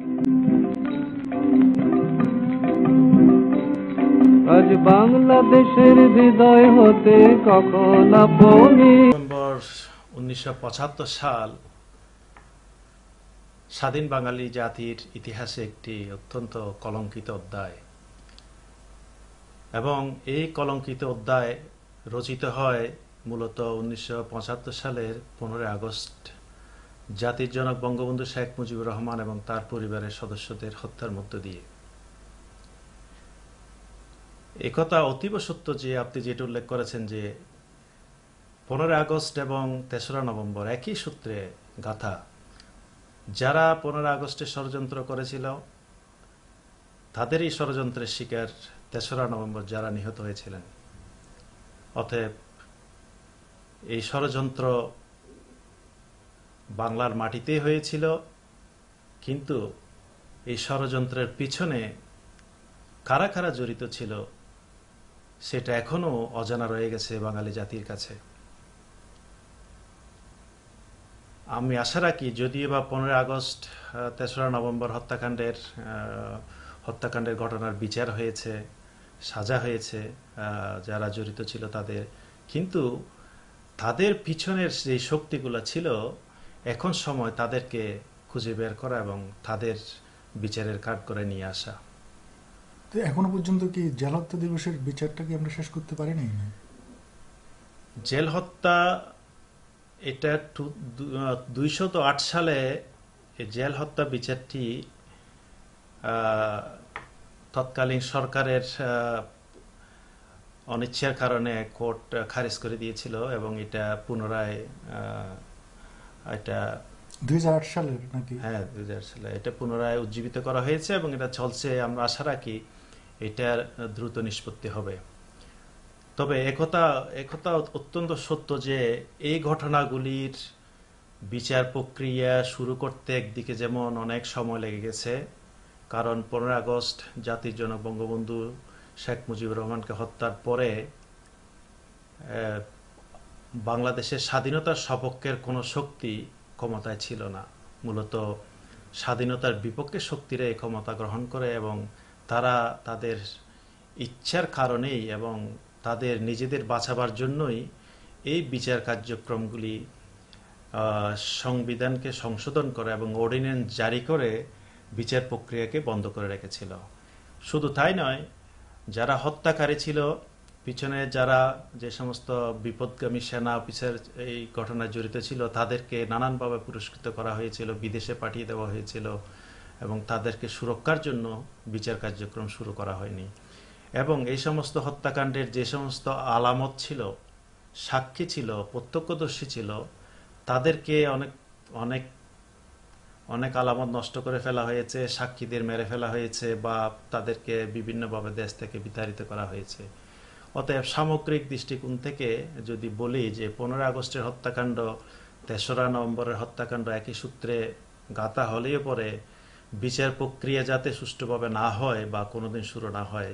আজ বাংলাদেশের হৃদয় হতে কখন আপনি। নভেম্বর 1975 সাল স্বাধীন বাঙালি জাতির ইতিহাসে একটি অত্যন্ত কলঙ্কিত অধ্যায়, এবং এই কলঙ্কিত অধ্যায় রচিত হয় মূলত 1975 সালের 15 আগস্ট জাতির জনক বঙ্গবন্ধু শেখ মুজিবুর রহমান এবং তার পরিবারের সদস্যদের হত্যার মধ্য দিয়ে। একথা অতীব সত্য যে আপনি যেটা উল্লেখ করেছেন যে 15 আগস্ট এবং 3রা নভেম্বর একই সূত্রে গাথা। যারা 15 আগস্টে ষড়যন্ত্র করেছিল তাদেরই ষড়যন্ত্রের শিকার 3রা নভেম্বর যারা নিহত হয়েছিলেন। অতএব এই ষড়যন্ত্র বাংলার মাটিতে হয়েছিল, কিন্তু এই ষড়যন্ত্রের পিছনে কারা কারা জড়িত ছিল সেটা এখনো অজানা রয়ে গেছে বাঙালি জাতির কাছে। আমি আশা রাখি যদিও বা 15 আগস্ট 3রা নভেম্বর হত্যাকাণ্ডের ঘটনার বিচার হয়েছে, সাজা হয়েছে যারা জড়িত ছিল তাদের, কিন্তু তাদের পিছনের যে শক্তিগুলো ছিল এখন সময় তাদেরকে খুঁজে বের করা এবং তাদের বিচারের কাঠ করে নিয়ে আসা। তো এখনো পর্যন্ত কি জেল হত্যা দিবসের বিচারটা কি আমরা শেষ করতে পারি নাই? জেল হত্যা এটা 208 সালে জেল হত্যা বিচারটি তৎকালীন সরকারের অনিচ্ছার কারণে কোর্ট খারিজ করে দিয়েছিল, এবং এটা পুনরায় এটা 2008 সালের নাকি? হ্যাঁ, 2008 সালে এটা পুনরায় উজ্জীবিত করা হয়েছে এবং এটা চলছে। আমরা আশা রাখি এটার দ্রুত নিষ্পত্তি হবে। তবে একথা অত্যন্ত সত্য যে এই ঘটনাগুলির বিচার প্রক্রিয়া শুরু করতে একদিকে যেমন অনেক সময় লেগে গেছে, কারণ 15 আগস্ট জাতির জনক বঙ্গবন্ধু শেখ মুজিবুর রহমানকে হত্যার পরে বাংলাদেশের স্বাধীনতার সপক্ষের কোনো শক্তি ক্ষমতায় ছিল না। মূলত স্বাধীনতার বিপক্ষে শক্তিরা এই ক্ষমতা গ্রহণ করে, এবং তারা তাদের ইচ্ছার কারণেই এবং তাদের নিজেদের বাঁচাবার জন্যই এই বিচার কার্যক্রমগুলি সংবিধানকে সংশোধন করে এবং অর্ডিন্যান্স জারি করে বিচার প্রক্রিয়াকে বন্ধ করে রেখেছিল। শুধু তাই নয়, যারা হত্যাকারী ছিল, পিছনে যারা যে সমস্ত বিপদগামী সেনা অফিসার এই ঘটনায় জড়িত ছিল তাদেরকে নানানভাবে পুরস্কৃত করা হয়েছিল, বিদেশে পাঠিয়ে দেওয়া হয়েছিল, এবং তাদেরকে সুরক্ষার জন্য বিচার কার্যক্রম শুরু করা হয়নি। এবং এই সমস্ত হত্যাকাণ্ডের যে সমস্ত আলামত ছিল, সাক্ষী ছিল, প্রত্যক্ষদর্শী ছিল, তাদেরকে অনেক অনেক অনেক আলামত নষ্ট করে ফেলা হয়েছে, সাক্ষীদের মেরে ফেলা হয়েছে, বা তাদেরকে বিভিন্নভাবে দেশ থেকে বিতাড়িত করা হয়েছে। অতএব সামগ্রিক দৃষ্টিকোণ থেকে যদি বলি যে 15 আগস্টের হত্যাকাণ্ড 3রা নভেম্বরের হত্যাকাণ্ড একই সূত্রে গাঁথা হলেও পরে বিচার প্রক্রিয়া যাতে সুষ্ঠুভাবে না হয় বা কোনোদিন শুরু না হয়,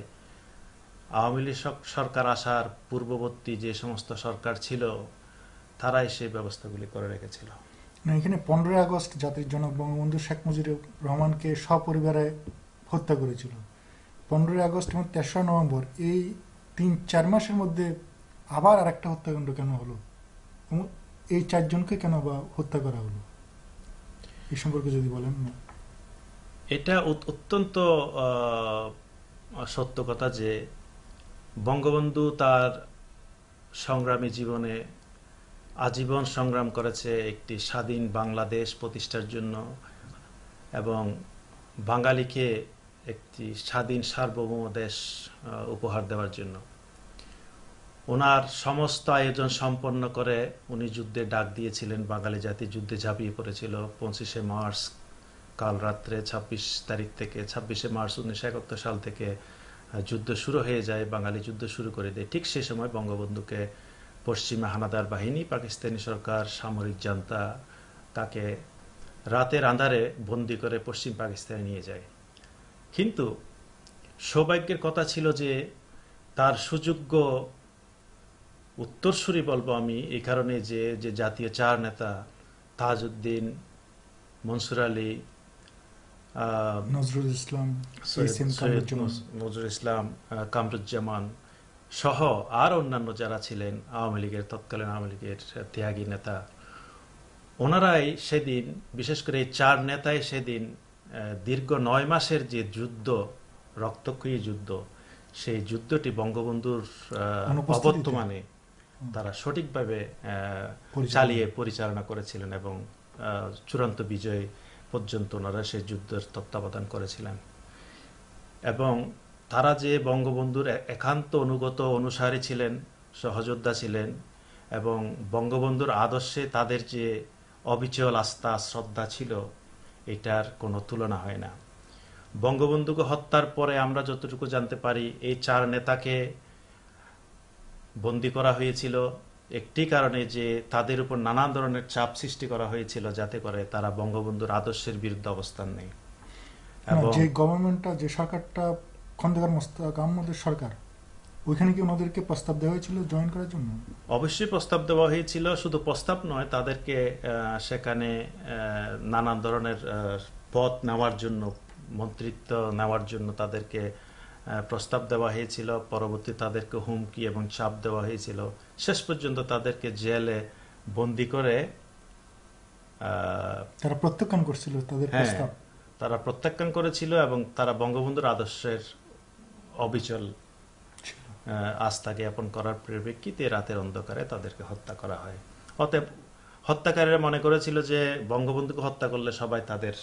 আওয়ামী লীগ সরকার আসার পূর্ববর্তী যে সমস্ত সরকার ছিল তারাই সেই ব্যবস্থাগুলি করে রেখেছিল। এখানে 15 আগস্ট জাতির জনক বঙ্গবন্ধু শেখ মুজিবুর রহমানকে সপরিবারে হত্যা করেছিল। 15 আগস্ট এবং 3রা নভেম্বর এই 3-4 মাসের মধ্যে আবার আরেকটা হত্যাকাণ্ড কেন হলো, এবং এই 4 জনকে কেন বা হত্যা করা হলো, এই সম্পর্কে যদি বলেন। এটা অত্যন্ত সত্য কথা যে বঙ্গবন্ধু তার সংগ্রামী জীবনে আজীবন সংগ্রাম করেছে একটি স্বাধীন বাংলাদেশ প্রতিষ্ঠার জন্য এবং বাঙালিকে একটি স্বাধীন সার্বভৌম দেশ উপহার দেওয়ার জন্য। ওনার সমস্ত আয়োজন সম্পন্ন করে উনি যুদ্ধে ডাক দিয়েছিলেন, বাঙালি জাতি যুদ্ধে ঝাঁপিয়ে পড়েছিল। 25শে মার্চ কাল রাত্রে 26শে মার্চ 1971 সাল থেকে যুদ্ধ শুরু হয়ে যায়, বাঙালি যুদ্ধ শুরু করে দেয়। ঠিক সে সময় বঙ্গবন্ধুকে পশ্চিমে হানাদার বাহিনী, পাকিস্তানি সরকার, সামরিক জান্তা তাকে রাতের আঁধারে বন্দি করে পশ্চিম পাকিস্তানে নিয়ে যায়। কিন্তু সৌভাগ্যের কথা ছিল যে তার সুযোগ্য উত্তরসূরি বলবো আমি এই কারণে যে জাতীয় চার নেতা তাজউদ্দিন, মনসুর আলী, নজরুল ইসলাম, নজরুল ইসলাম, কামরুজ্জামান সহ আর অন্যান্য যারা ছিলেন আওয়ামী লীগের, তৎকালীন আওয়ামী লীগের ত্যাগী নেতা, ওনারাই সেদিন, বিশেষ করে এই 4 নেতাই সেদিন দীর্ঘ 9 মাসের যে যুদ্ধ, রক্তক্ষয়ী যুদ্ধ, সেই যুদ্ধটি বঙ্গবন্ধুর অবর্তমানে তারা সঠিকভাবে চালিয়ে পরিচালনা করেছিলেন এবং চূড়ান্ত বিজয় পর্যন্ত ওনারা সেই যুদ্ধের তত্ত্বাবধান করেছিলেন। এবং তারা যে বঙ্গবন্ধুর একান্ত অনুগত অনুসারী ছিলেন, সহযোদ্ধা ছিলেন, এবং বঙ্গবন্ধুর আদর্শে তাদের যে অবিচল আস্থা শ্রদ্ধা ছিল, এটার কোনো তুলনা হয় না। বঙ্গবন্ধুকে হত্যার পরে আমরা যতটুকু জানতে পারি, এই 4 নেতাকে বন্দী করা হয়েছিল একটি কারণে, যে তাদের উপর নানা ধরনের চাপ সৃষ্টি করা হয়েছিল যাতে করে তারা বঙ্গবন্ধুর আদর্শের বিরুদ্ধে অবস্থান নেয়। এবং যে গভর্নমেন্টটা, যে সরকারটা খন্দকার মোশতাক আহমদের সরকার, ওইখানে কি ওনাদেরকে প্রস্তাব দেওয়া হয়েছিল জয়েন করার জন্য? অবশ্যই প্রস্তাব দেওয়া হয়েছিল, শুধু প্রস্তাব নয়, তাদেরকে সেখানে নানান ধরনের পদ নেওয়ার জন্য, মন্ত্রিত্ব নেওয়ার জন্য তাদেরকে প্রস্তাব দেওয়া হয়েছিল। পরবর্তী তাদেরকে হুমকি এবং চাপ দেওয়া হয়েছিল। শেষ পর্যন্ত তাদেরকে জেলে বন্দী করে তারা প্রত্যাখ্যান করছিল তাদের প্রস্তাব। তারা প্রত্যাখ্যান করেছিল এবং তারা বঙ্গবন্ধুর আদর্শের অবিচল আস্থা জ্ঞাপন করার পরিপ্রেক্ষিতে রাতের অন্ধকারে তাদেরকে হত্যা করা হয়। অতএব হত্যাকারীরা মনে করেছিল যে বঙ্গবন্ধুকে হত্যা করলে সবাই তাদের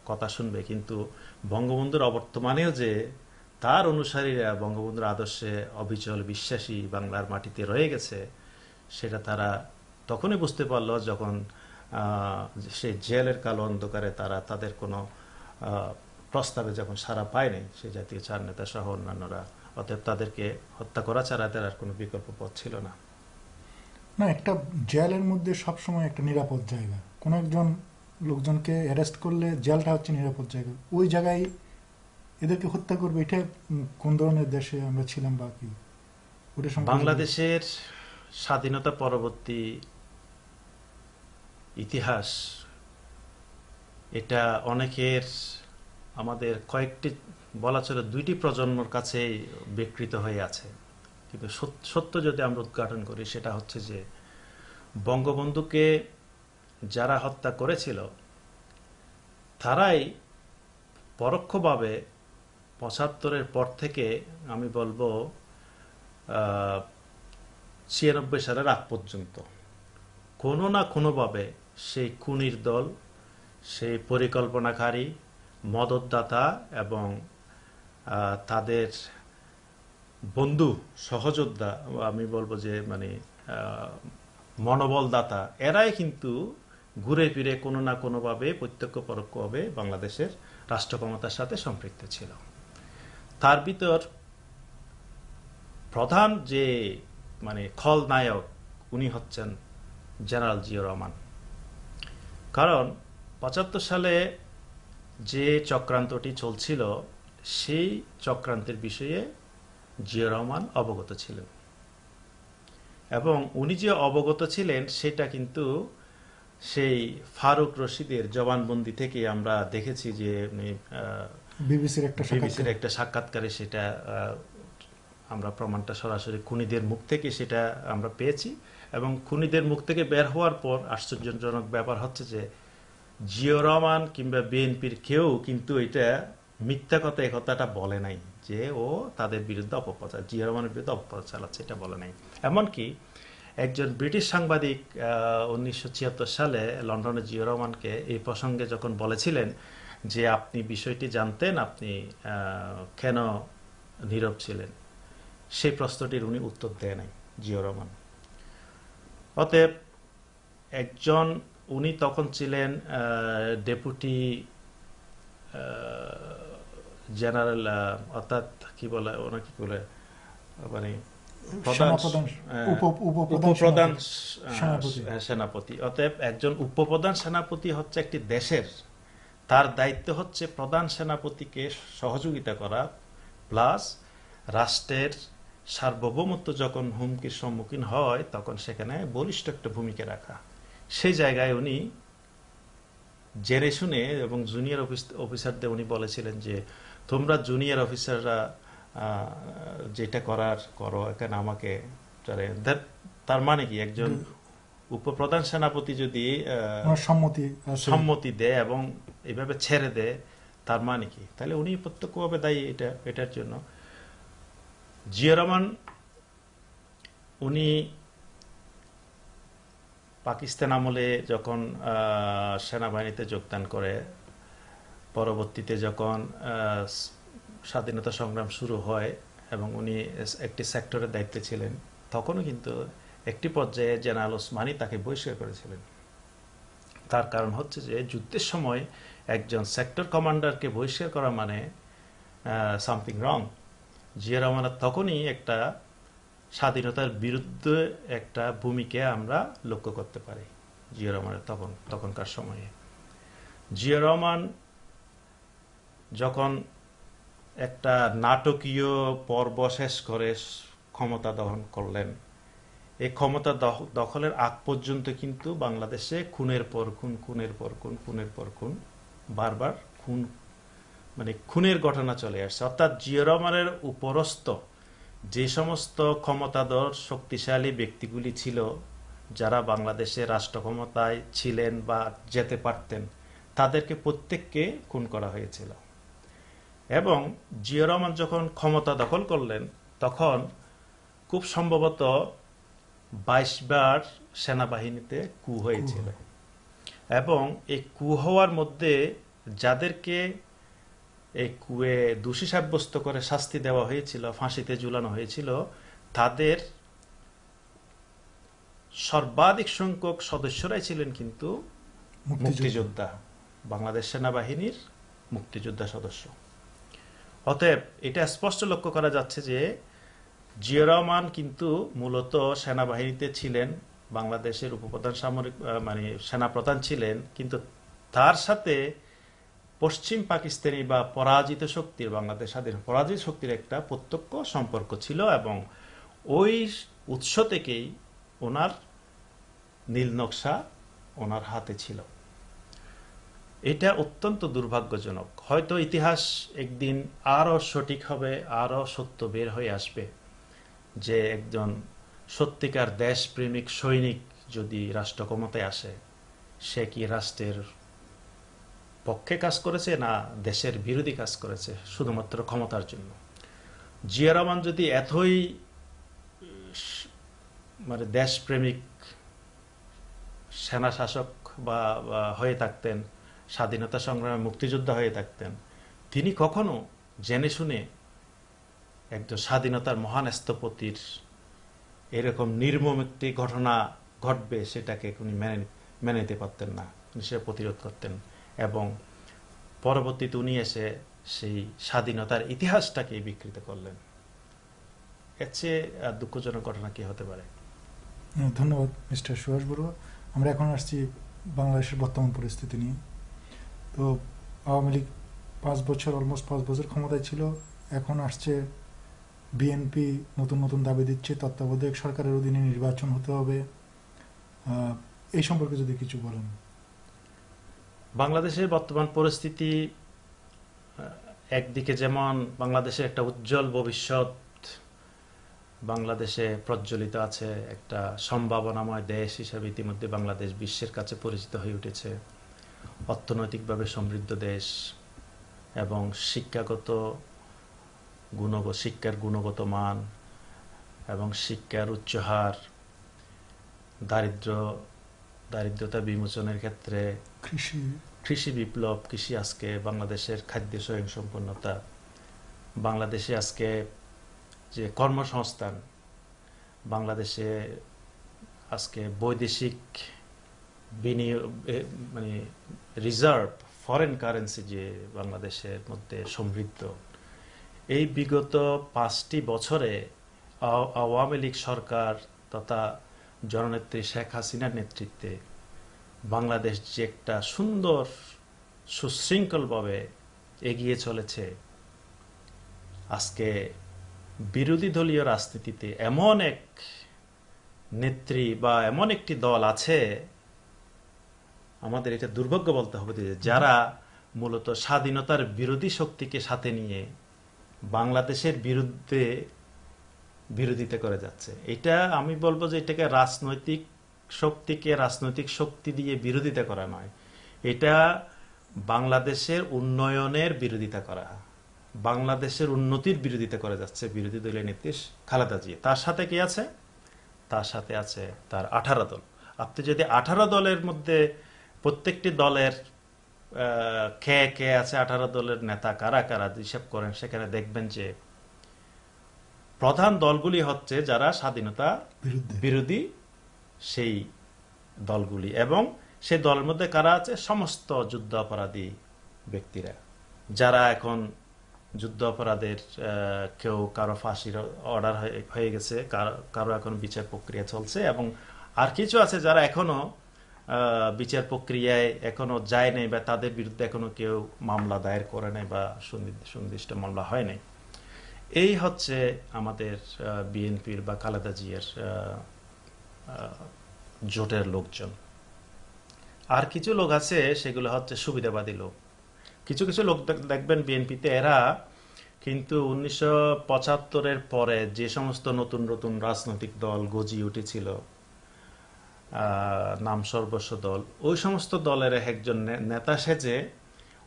কথা শুনবে, কিন্তু বঙ্গবন্ধুর অবর্তমানেও যে তার অনুসারীরা বঙ্গবন্ধুর আদর্শে অবিচল বিশ্বাসী বাংলার মাটিতে রয়ে গেছে, সেটা তারা তখনই বুঝতে পারলো যখন সেই জেলের কালো অন্ধকারে তারা তাদের কোনো প্রস্তাবে যখন সাড়া পায়নি সেই জাতীয় 4 নেতা সহ অন্যান্যরা। অতএব তাদেরকে হত্যা করা ছাড়া তার আর কোনো বিকল্প পথ ছিল না। না, একটা জেলের মধ্যে সবসময় একটা নিরাপদ জায়গা। কোনো একজন লোকজনকে অ্যারেস্ট করলে জেলটা হচ্ছে নিরাপদ জায়গা। ওই জায়গায় এদেরকে হত্যা করবে, এটা কোন ধরনের দেশে আমরা ছিলাম বা কি? বাংলাদেশের স্বাধীনতা পরবর্তী ইতিহাস, এটা অনেকের, আমাদের কয়েকটি, বলা চলে 2টি প্রজন্মর কাছে বিকৃত হয়ে আছে। কিন্তু সত্য যদি আমরা উদ্ঘাটন করি, সেটা হচ্ছে যে বঙ্গবন্ধুকে যারা হত্যা করেছিল তারাই পরোক্ষভাবে 75-এর পর থেকে, আমি বলবো 96 সালের আগ পর্যন্ত কোনো না কোনোভাবে সেই খুনির দল, সেই পরিকল্পনাকারী, মদতদাতা এবং তাদের বন্ধু সহযোদ্ধা, আমি বলবো যে মানে মনোবলদাতা, এরাই কিন্তু ঘুরে ফিরে কোনো না কোনোভাবে প্রত্যক্ষ পরোক্ষভাবে বাংলাদেশের রাষ্ট্র ক্ষমতার সাথে সম্পৃক্ত ছিল। তার ভিতর প্রধান যে মানে খলনায়ক, উনি হচ্ছেন জেনারেল জিয়া রহমান। কারণ 75 সালে যে চক্রান্তটি চলছিল, সেই চক্রান্তের বিষয়ে জিয়া রহমান অবগত ছিলেন, এবং উনি যে অবগত ছিলেন সেটা কিন্তু সেই ফারুক রশিদের জবানবন্দি থেকে আমরা দেখেছি, যে বিবিসির একটা সাক্ষাৎকারে সেটা আমরা প্রমাণটা সরাসরি খুনিদের মুখ থেকে সেটা আমরা পেয়েছি। এবং খুনিদের মুখ থেকে বের হওয়ার পর আশ্চর্যজনক ব্যাপার হচ্ছে যে জিয়া রহমান কিংবা বিএনপির কেউ কিন্তু এটা মিথ্যা কথা, এই কথাটা বলে নাই যে ও তাদের বিরুদ্ধে অপপ্রচার, জিয়া রহমানের বিরুদ্ধে অপপ্রচার চালাচ্ছে, এটা বলে নাই। এমনকি একজন ব্রিটিশ সাংবাদিক 1976 সালে লন্ডনে জিয়া রহমানকে এই প্রসঙ্গে যখন বলেছিলেন যে আপনি বিষয়টি জানতেন, আপনি কেন নীরব ছিলেন, সেই প্রশ্নটির উনি উত্তর দেয় নাই জিয়া রহমান। অতএব উনি তখন ছিলেন ডেপুটি জেনারেল, অর্থাৎ কি বলে ওনাকে, কি বলে মানে উপপ্রধান সেনাপতি। অতএব একজন উপপ্রধান সেনাপতি হচ্ছে একটি দেশের, তার দায়িত্ব হচ্ছে প্রধান সেনাপতিকে সহযোগিতা করা, প্লাস রাষ্ট্রের সার্বভৌমত্ব যখন হুমকির সম্মুখীন হয় তখন সেখানে বলিষ্ঠ একটা ভূমিকা রাখা। সেই জায়গায় উনি জেনে শুনে এবং জুনিয়র অফিসারদের উনি বলেছিলেন যে তোমরা জুনিয়র অফিসাররা যেটা করার করো, এখানে আমাকে তার মানে কি একজন উপপ্রধান সেনাপতি যদি সম্মতি দেয় এবং এইভাবে ছেড়ে দেয়, তার মানে কি? তাহলে উনি প্রত্যক্ষভাবে দায়ী এটার জন্য। জিয়া রহমান উনি পাকিস্তান আমলে যখন সেনাবাহিনীতে যোগদান করে, পরবর্তীতে যখন স্বাধীনতা সংগ্রাম শুরু হয় এবং উনি একটি সেক্টরের দায়িত্বে ছিলেন, তখনও কিন্তু একটি পর্যায়ে জেনারেল ওসমানী তাকে বহিষ্কার করেছিলেন। তার কারণ হচ্ছে যে যুদ্ধের সময় একজন সেক্টর কমান্ডারকে বহিষ্কার করা মানে সামথিং রং। জিয়া রহমানের তখনই একটা স্বাধীনতার বিরুদ্ধে একটা ভূমিকা আমরা লক্ষ্য করতে পারি জিয়া রহমানের তখনকার সময়ে। জিয়া রহমান যখন একটা নাটকীয় পর্ব শেষ করে ক্ষমতা দখল করলেন, এই ক্ষমতা দখলের আগ পর্যন্ত কিন্তু বাংলাদেশে খুনের পর খুন বারবার খুনের ঘটনা চলে আসছে। অর্থাৎ জিয়া রহমানের উপরস্থ যে সমস্ত ক্ষমতাধর শক্তিশালী ব্যক্তিগুলি ছিল, যারা বাংলাদেশে রাষ্ট্র ক্ষমতায় ছিলেন বা যেতে পারতেন, তাদেরকে প্রত্যেককে খুন করা হয়েছিল। এবং জিয়া রহমান যখন ক্ষমতা দখল করলেন, তখন খুব সম্ভবত 22 বার সেনাবাহিনীতে কু হয়েছিল। এবং এই কু হওয়ার মধ্যে যাদেরকে এই কুয়ে দোষী সাব্যস্ত করে শাস্তি দেওয়া হয়েছিল, ফাঁসিতে ঝুলানো হয়েছিল, তাদের সর্বাধিক সংখ্যক সদস্যরাই ছিলেন কিন্তু মুক্তিযোদ্ধা, বাংলাদেশ সেনাবাহিনীর মুক্তিযোদ্ধা সদস্য। অতএব এটা স্পষ্ট লক্ষ্য করা যাচ্ছে যে জিয়া রহমান কিন্তু মূলত সেনাবাহিনীতে ছিলেন, বাংলাদেশের উপপ্রধান সেনাপ্রধান ছিলেন, কিন্তু তার সাথে পশ্চিম পাকিস্তানি বা পরাজিত শক্তির, বাংলাদেশ স্বাধীন পরাজিত শক্তির একটা প্রত্যক্ষ সম্পর্ক ছিল। এবং ওই উৎস থেকেই ওনার নীল নকশা ওনার হাতে ছিল। এটা অত্যন্ত দুর্ভাগ্যজনক। হয়তো ইতিহাস একদিন আরো সঠিক হবে, আরো সত্য বের হয়ে আসবে যে একজন সত্যিকার দেশপ্রেমিক সৈনিক যদি রাষ্ট্র ক্ষমতায় আসে, সে কি রাষ্ট্রের পক্ষে কাজ করেছে না দেশের বিরোধী কাজ করেছে শুধুমাত্র ক্ষমতার জন্য। জিয়া রহমান যদি এতই দেশপ্রেমিক সেনা শাসক বা হয়ে থাকতেন, স্বাধীনতা সংগ্রামে মুক্তিযোদ্ধা হয়ে থাকতেন, তিনি কখনো জেনে শুনে একজন স্বাধীনতার মহান স্থপতির এরকম নির্মম একটি ঘটনা ঘটবে সেটাকে উনি মেনে নিতে পারতেন না, সে প্রতিরোধ করতেন। এবং পরবর্তীতে উনি এসে সেই স্বাধীনতার ইতিহাসটাকে বিকৃত করলেন। এর চেয়ে দুঃখজনক ঘটনা কি হতে পারে? ধন্যবাদ মিস্টার সুভাষ বড়ুয়া। আমরা এখন আসছি বাংলাদেশের বর্তমান পরিস্থিতি নিয়ে। তো আওয়ামী লীগ 5 বছর, অলমোস্ট 5 বছর ক্ষমতায় ছিল। এখন আসছে বিএনপি নতুন নতুন দাবি দিচ্ছে, তত্ত্বাবধায়ক সরকারের অধীনে নির্বাচন হতে হবে। এই সম্পর্কে যদি কিছু বলেন। বাংলাদেশের বর্তমান পরিস্থিতি একদিকে যেমন বাংলাদেশের একটা উজ্জ্বল ভবিষ্যৎ বাংলাদেশে প্রজ্বলিত আছে, একটা সম্ভাবনাময় দেশ হিসেবে ইতিমধ্যে বাংলাদেশ বিশ্বের কাছে পরিচিত হয়ে উঠেছে, অর্থনৈতিকভাবে সমৃদ্ধ দেশ এবং শিক্ষার গুণগত মান এবং শিক্ষার উচ্চ হার, দারিদ্রতা বিমোচনের ক্ষেত্রে কৃষি বিপ্লব, কৃষি আজকে বাংলাদেশের খাদ্য স্বয়ংসম্পূর্ণতা, বাংলাদেশে আজকে যে কর্মসংস্থান, বাংলাদেশে আজকে বৈদেশিক বিনিয়োগ রিজার্ভ ফরেন কারেন্সি যে বাংলাদেশের মধ্যে সমৃদ্ধ, এই বিগত 5টি বছরে আওয়ামী লীগ সরকার তথা জননেত্রী শেখ হাসিনার নেতৃত্বে বাংলাদেশ যে একটা সুন্দর সুশৃঙ্খলভাবে এগিয়ে চলেছে, আজকে বিরোধী দলীয় রাজনীতিতে এমন এক নেত্রী বা এমন একটি দল আছে আমাদের এটা দুর্ভাগ্য বলতে হবে যে যারা মূলত স্বাধীনতার বিরোধী শক্তিকে সাথে নিয়ে বাংলাদেশের বিরুদ্ধে বিরোধিতা করে যাচ্ছে, এটা আমি বলবো যে এটাকে রাজনৈতিক শক্তিকে রাজনৈতিক শক্তি দিয়ে বিরোধিতা করা নয়, এটা বাংলাদেশের উন্নয়নের বিরোধিতা করা, বাংলাদেশের উন্নতির বিরোধিতা করে যাচ্ছে বিরোধী দলীয় নেত্রী খালেদা জিয়া। তার সাথে কি আছে? তার সাথে আছে তার 18 দল। আপনি যদি 18 দলের মধ্যে প্রত্যেকটি দলের কে আছে, 18 দলের নেতা কারা কারা হিসাব করেন, সেখানে দেখবেন যে প্রধান দলগুলি হচ্ছে যারা স্বাধীনতা বিরোধী সেই দলগুলি, এবং সেই দলের মধ্যে কারা আছে? সমস্ত যুদ্ধ অপরাধী ব্যক্তিরা, যারা এখন যুদ্ধ অপরাধের কেউ কারো ফাঁসির অর্ডার হয়ে গেছে, কারো এখন বিচার প্রক্রিয়া চলছে, এবং আর কিছু আছে যারা এখনো বিচার প্রক্রিয়ায় এখনো যায় নাই, বা তাদের বিরুদ্ধে এখনো কেউ মামলা দায়ের করে নাই বা সুনির্দিষ্ট মামলা হয় নাই। এই হচ্ছে আমাদের বিএনপির বা খালেদা জিয়ার জোটের লোকজন। আর কিছু লোক আছে, সেগুলো হচ্ছে সুবিধাবাদী লোক। কিছু কিছু লোক দেখবেন বিএনপিতে, এরা কিন্তু 1975-এর পরে যে সমস্ত নতুন নতুন রাজনৈতিক দল গজিয়ে উঠেছিল, নাম সর্বস্ব দল, ওই সমস্ত দলের একজন নেতা সেজে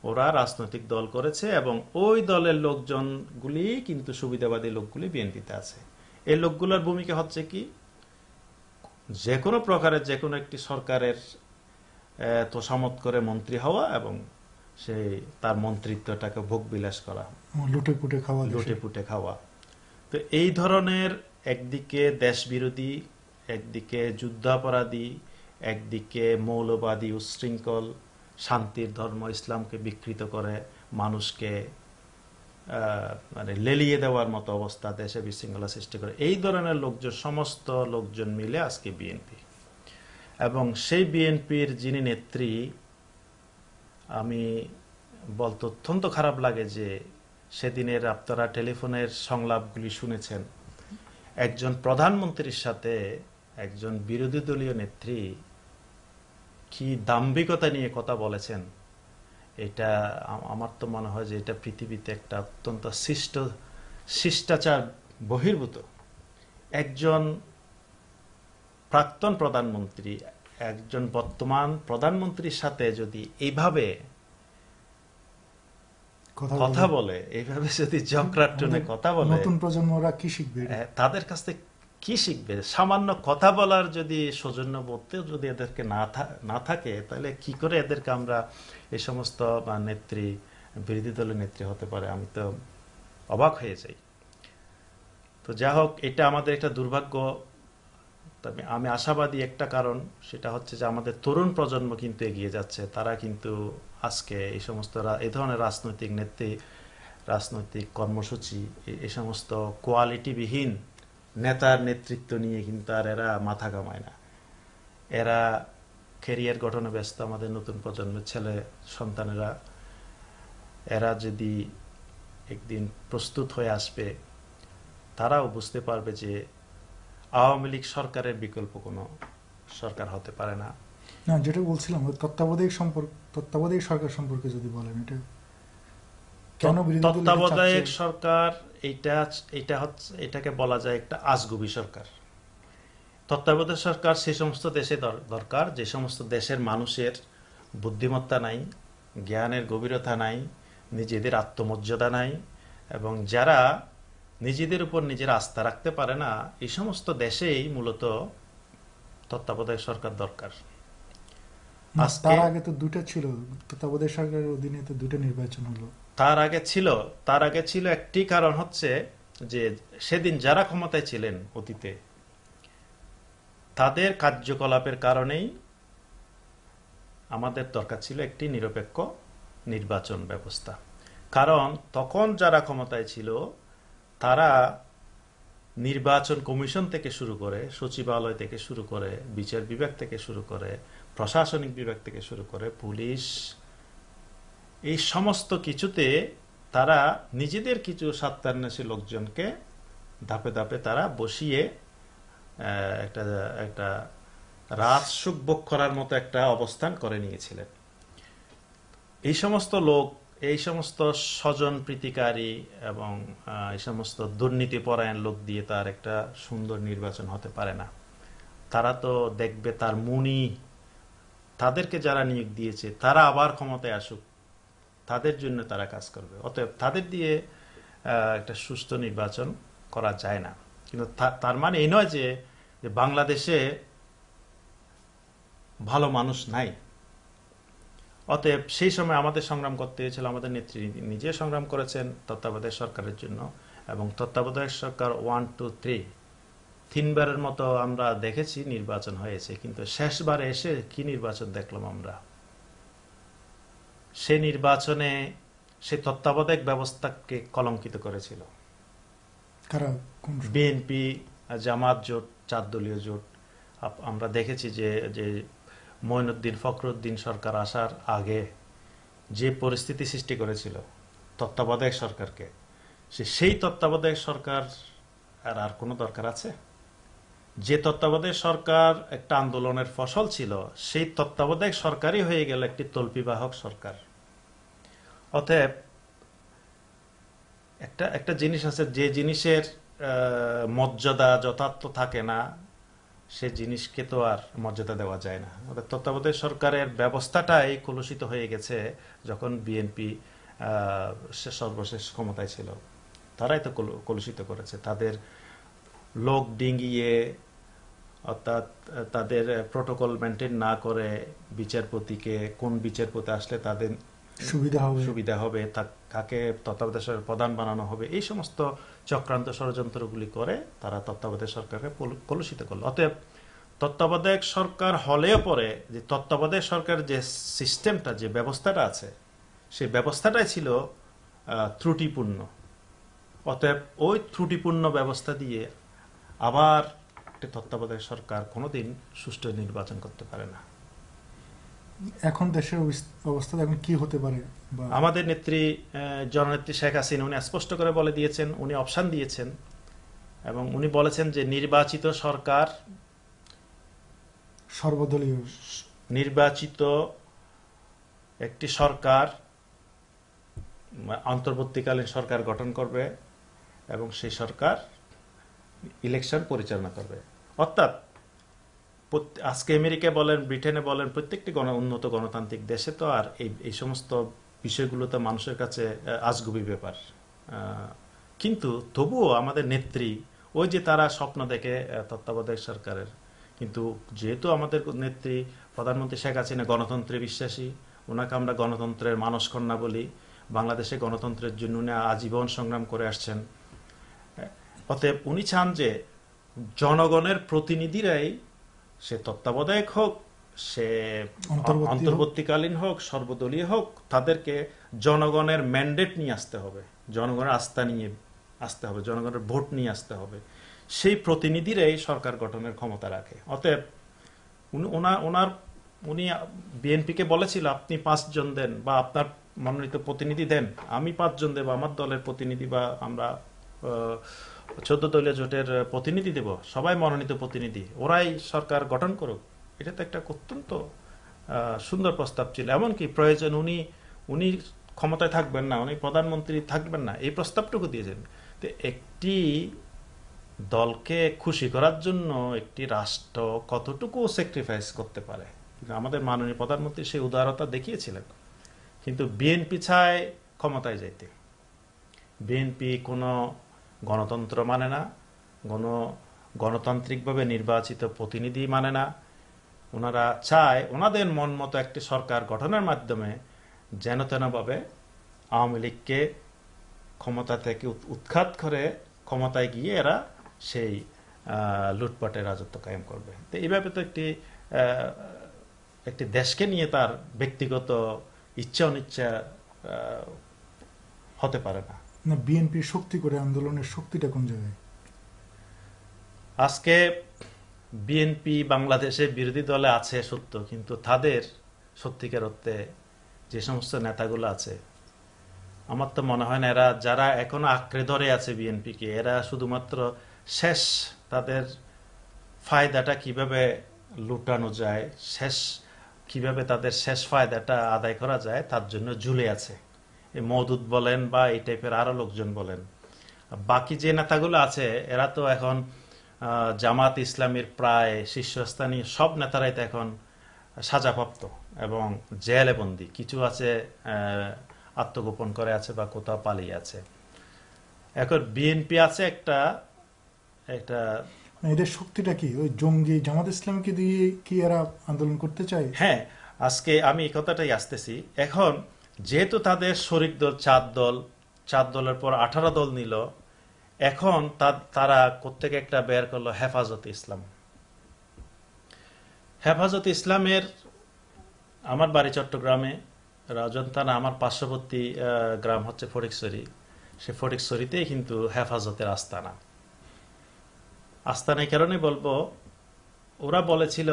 ওরা রাজনৈতিক দল করেছে, এবং ওই দলের লোকজনগুলি কিন্তু সুবিধাবাদী লোকগুলি বিএনপিতে আছে। এই লোকগুলোর ভূমিকা হচ্ছে কি? যে কোনো প্রকারের যে কোনো একটি সরকারের তোষামত করে মন্ত্রী হওয়া এবং সেই তার মন্ত্রিত্বটাকে ভোগ বিলাস করা, লুটে পুটে খাওয়া। তো এই ধরনের একদিকে দেশ বিরোধী, একদিকে যুদ্ধাপরাধী, একদিকে মৌলবাদী, উচ্ছৃঙ্খল, শান্তির ধর্ম ইসলামকে বিকৃত করে মানুষকে মানে লেলিয়ে দেওয়ার মতো অবস্থা, দেশে বিশৃঙ্খলা সৃষ্টি করে, এই ধরনের লোকজন, সমস্ত লোকজন মিলে আজকে বিএনপি। এবং সেই বিএনপির যিনি নেত্রী, আমি বলতে অত্যন্ত খারাপ লাগে যে সেদিনের আপনারা টেলিফোনের সংলাপগুলি শুনেছেন, একজন প্রধানমন্ত্রীর সাথে একজন বিরোধী দলীয় নেত্রী কি দাম্ভিকতা নিয়ে কথা বলেছেন। এটা আমার তো মনে হয় যে এটা পৃথিবীতে একটা অত্যন্ত শিষ্টাচার বহির্ভূত। একজন প্রাক্তন প্রধানমন্ত্রী একজন বর্তমান প্রধানমন্ত্রীর সাথে যদি এইভাবে কথা বলে, এইভাবে যদি জকরাট্টনে কথা বলে, নতুন প্রজন্মরা কি শিখবে? তাদের কাছ থেকে কি শিখবে? সামান্য কথা বলার যদি সৌজন্যবোধ যদি এদেরকে না থাকে, তাহলে কি করে এদেরকে আমরা এই সমস্ত নেত্রী, বিরোধী দলের নেত্রী হতে পারে? আমি তো অবাক হয়ে যাই। তো যা হোক, এটা আমাদের একটা দুর্ভাগ্য। তবে আমি আশাবাদী একটা কারণ, সেটা হচ্ছে যে আমাদের তরুণ প্রজন্ম কিন্তু এগিয়ে যাচ্ছে। তারা কিন্তু আজকে এই সমস্ত এই ধরনের রাজনৈতিক নেত্রী, রাজনৈতিক কর্মসূচি, এই সমস্ত কোয়ালিটিবিহীন নেতার নেতৃত্ব নিয়ে কিন্তু আর এরা মাথা কামায় না। এরা ক্যারিয়ার গঠনে ব্যস্ত। আমাদের নতুন প্রজন্মের ছেলে সন্তানেরা, এরা যদি একদিন প্রস্তুত হয়ে আসবে, তারাও বুঝতে পারবে যে আওয়ামী লীগ সরকারের বিকল্প কোনো সরকার হতে পারে না। না, যেটা বলছিলাম তত্ত্বাবধায়ক সরকার সম্পর্কে যদি বলেন, এটা কেন তত্ত্বাবধায়ক সরকার? এটাকে বলা যায় একটা আজগুবি সরকার। তত্ত্বাবধায়ক সরকার সেই সমস্ত দেশে দরকার যে সমস্ত দেশের মানুষের বুদ্ধিমত্তা নাই, জ্ঞানের গভীরতা নাই, নিজেদের আত্মমর্যাদা নাই, এবং যারা নিজেদের উপর নিজের আস্থা রাখতে পারে না, এই সমস্ত দেশেই মূলত তত্ত্বাবধায়ক সরকার দরকার। তার আগে তো দুটো ছিল, তত্ত্বাবধায়ক সরকারের অধীনে তো দুটো নির্বাচন হলো। তার আগে ছিল একটি কারণ হচ্ছে যে সেদিন যারা ক্ষমতায় ছিলেন অতীতে, তাদের কার্যকলাপের কারণেই আমাদের দরকার ছিল একটি নিরপেক্ষ নির্বাচন ব্যবস্থা। কারণ তখন যারা ক্ষমতায় ছিল, তারা নির্বাচন কমিশন থেকে শুরু করে, সচিবালয় থেকে শুরু করে, বিচার বিভাগ থেকে শুরু করে, প্রশাসনিক বিভাগ থেকে শুরু করে, পুলিশ, এই সমস্ত কিছুতে তারা নিজেদের কিছু স্বার্থান্বেষী লোকজনকে ধাপে ধাপে তারা বসিয়ে একটা রাজসুখ ভোগ করার মতো একটা অবস্থান করে নিয়েছিলেন। এই সমস্ত লোক, এই সমস্ত স্বজন প্রীতিকারী এবং এই সমস্ত দুর্নীতিপরায়ণ লোক দিয়ে তার একটা সুন্দর নির্বাচন হতে পারে না। তারা তো দেখবে তার মুনি, তাদেরকে যারা নিয়োগ দিয়েছে তারা আবার ক্ষমতায় আসুক, তাদের জন্য তারা কাজ করবে। অতএব তাদের দিয়ে একটা সুষ্ঠু নির্বাচন করা যায় না। কিন্তু তার মানে এই নয় যে বাংলাদেশে ভালো মানুষ নাই। অতএব সেই সময় আমাদের সংগ্রাম করতে হয়েছিল, আমাদের নেত্রী নিজে সংগ্রাম করেছেন তত্ত্বাবধায়ক সরকারের জন্য, এবং তত্ত্বাবধায়ক সরকার 1, 2, 3 তিনবারের মতো আমরা দেখেছি নির্বাচন হয়েছে, কিন্তু শেষবারে এসে কি নির্বাচন দেখলাম আমরা? সে নির্বাচনে সে তত্ত্বাবধায়ক ব্যবস্থাকে কলঙ্কিত করেছিল বিএনপি, জামাত জোট, 4 দলীয় জোট। আমরা দেখেছি যে মঈনুদ্দিন ফখরুদ্দিন সরকার আসার আগে যে পরিস্থিতি সৃষ্টি করেছিল তত্ত্বাবধায়ক সরকারকে, সেই তত্ত্বাবধায়ক সরকার আর কোনো দরকার আছে? যে তত্ত্বাবধায়ক সরকার একটা আন্দোলনের ফসল ছিল, সেই তত্ত্বাবধায়ক সরকারই হয়ে গেল একটি তল্পিবাহক সরকার। অতএব একটা জিনিস আছে, যে জিনিসের মর্যাদা যথার্থ থাকে না সে জিনিসকে তো আর মর্যাদা দেওয়া যায় না। তত্ত্বাবধায়ক সরকারের ব্যবস্থাটাই কলুষিত হয়ে গেছে যখন বিএনপি সর্বশেষ ক্ষমতায় ছিল। তারাই তো কলুষিত করেছে, তাদের লোক ডিঙ্গিয়ে, অর্থাৎ তাদের প্রটোকল মেনটেন না করে বিচারপতিকে, কোন বিচারপতি আসলে তাদের সুবিধা হবে, কাকে তত্ত্বাবধায়ক সরকার প্রধান বানানো হবে, এই সমস্ত চক্রান্ত ষড়যন্ত্রগুলি করে তারা তত্ত্বাবধায়ক সরকারকে কলুষিত করলো। অতএব তত্ত্বাবধায়ক সরকার হলেও পরে যে তত্ত্বাবধায়ক সরকার যে সিস্টেমটা, যে ব্যবস্থাটা আছে, সেই ব্যবস্থাটাই ছিল ত্রুটিপূর্ণ। অতএব ওই ত্রুটিপূর্ণ ব্যবস্থা দিয়ে আবার একটা তত্ত্বাবধায়ক সরকার কোনোদিন সুষ্ঠু নির্বাচন করতে পারে না। এখন দেশের অবস্থা এখন কি হতে পারে? আমাদের নেত্রী জননেত্রী শেখ হাসিনা উনি স্পষ্ট করে বলে দিয়েছেন, উনি অপশন দিয়েছেন এবং উনি বলেছেন যে নির্বাচিত সরকার, সর্বদলীয় নির্বাচিত একটি সরকার অন্তর্বর্তীকালীন সরকার গঠন করবে এবং সেই সরকার ইলেকশন পরিচালনা করবে। অর্থাৎ আজকে আমেরিকা বলেন, ব্রিটেনে বলেন, প্রত্যেকটি উন্নত গণতান্ত্রিক দেশে তো আর এই সমস্ত বিষয়গুলো তো মানুষের কাছে আজগুবি ব্যাপার। কিন্তু তবুও আমাদের নেত্রী, ওই যে তারা স্বপ্ন দেখে তত্ত্বাবধায়ক সরকারের, কিন্তু যেহেতু আমাদের নেত্রী প্রধানমন্ত্রী শেখ হাসিনা গণতন্ত্রে বিশ্বাসী, ওনাকে আমরা গণতন্ত্রের মানস কন্যা বলি, বাংলাদেশে গণতন্ত্রের জন্য উনি আজীবন সংগ্রাম করে আসছেন। অতএব উনি চান যে জনগণের প্রতিনিধিরাই, সে তত্ত্বাবধায়ক হোক, সে অন্তর্বর্তীকালীন হোক, সর্বদলীয় হোক, তাদেরকে জনগণের ম্যান্ডেট নিয়ে আসতে হবে, জনগণের আস্থা নিয়ে আসতে হবে, জনগণের ভোট নিয়ে আসতে হবে। সেই প্রতিনিধিরাই সরকার গঠনের ক্ষমতা রাখে। অতএব উনি বিএনপিকে বলেছিল, আপনি 5 জন দেন বা আপনার মনোনীত প্রতিনিধি দেন, আমি 5 জন দেব, আমার দলের প্রতিনিধি, বা আমরা 14 দলীয় জোটের প্রতিনিধি দেব, সবাই মনোনীত প্রতিনিধি, ওরাই সরকার গঠন করুক। এটা তো একটা অত্যন্ত সুন্দর প্রস্তাব ছিল। এমনকি প্রয়োজন উনি ক্ষমতায় থাকবেন না, উনি প্রধানমন্ত্রী থাকবেন না, এই প্রস্তাবটুকু দিয়েছেন। তো একটি দলকে খুশি করার জন্য একটি রাষ্ট্র কতটুকু স্যাক্রিফাইস করতে পারে, আমাদের মাননীয় প্রধানমন্ত্রী সেই উদারতা দেখিয়েছিলেন। কিন্তু বিএনপি চায় ক্ষমতায় যাইতে। বিএনপি কোনো গণতন্ত্র মানে না, গণতান্ত্রিকভাবে নির্বাচিত প্রতিনিধি মানে না। ওনারা চায় ওনাদের মন মতো একটি সরকার গঠনের মাধ্যমে যেন তেনভাবে আওয়ামী লীগকে ক্ষমতা থেকে উৎখাত করে ক্ষমতায় গিয়ে এরা সেই লুটপাটের রাজত্ব কায়েম করবে। তো এইভাবে তো একটি দেশকে নিয়ে তার ব্যক্তিগত ইচ্ছা অনিচ্ছা হতে পারে না। বিএনপি শক্তি করে, আন্দোলনের শক্তিটা কোন জায়গায়? আজকে বিএনপি বাংলাদেশে বিরোধী দলে আছে সত্য, কিন্তু তাদের সত্যিকার অর্থে যে সমস্ত নেতাগুলো আছে, আমার তো মনে হয় না এরা, যারা এখনো আঁকড়ে ধরে আছে বিএনপিকে, এরা শুধুমাত্র শেষ তাদের ফায়দাটা কিভাবে লুটানো যায়, কিভাবে তাদের শেষ ফায়দাটা আদায় করা যায় তার জন্য ঝুলে আছে। এই মওদুদ বলেন বা এই টাইপের আরো লোকজন বলেন। বাকি যে নেতাগুলো আছে এরা তো এখন জামাত ইসলামীর প্রায় শীর্ষস্থানীয় সব নেতারাই তো এখন সাজাপ্রাপ্ত এবং জেলে বন্দী। কিছু আছে আত্মগোপন করে আছে বা কোথাও পালিয়ে আছে। এখন বিএনপি আছে একটা এদের শক্তিটা কি? ওই জঙ্গি জামাত ইসলামীকে দিয়ে কি এরা আন্দোলন করতে চায়? হ্যাঁ, আজকে আমি এই কথাটাই আসতেছি। এখন যেহেতু তাদের শরিক দল 4 দলের পর 18 দল নিল, এখন তারা কোত্থেকে একটা বের করলো হেফাজতে ইসলাম। হেফাজতে ইসলামের, আমার বাড়ি চট্টগ্রামে, রাজনতানা, আমার পার্শ্ববর্তী গ্রাম হচ্ছে ফটিকছড়ি। সে ফটিকছড়িতেই কিন্তু হেফাজতের আস্তানা। আস্তানা এই কারণে বলবো, ওরা বলেছিল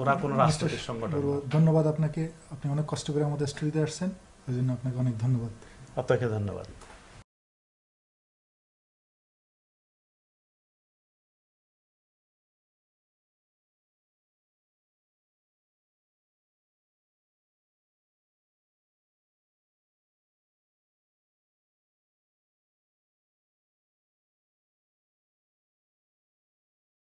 ওরা কোন রাজনৈতিক সংগঠন। ধন্যবাদ আপনাকে, আপনি অনেক কষ্ট করে আমাদের স্টুডিওতে আসছেন, ওই জন্য আপনাকে অনেক ধন্যবাদ। আপনাকে ধন্যবাদ।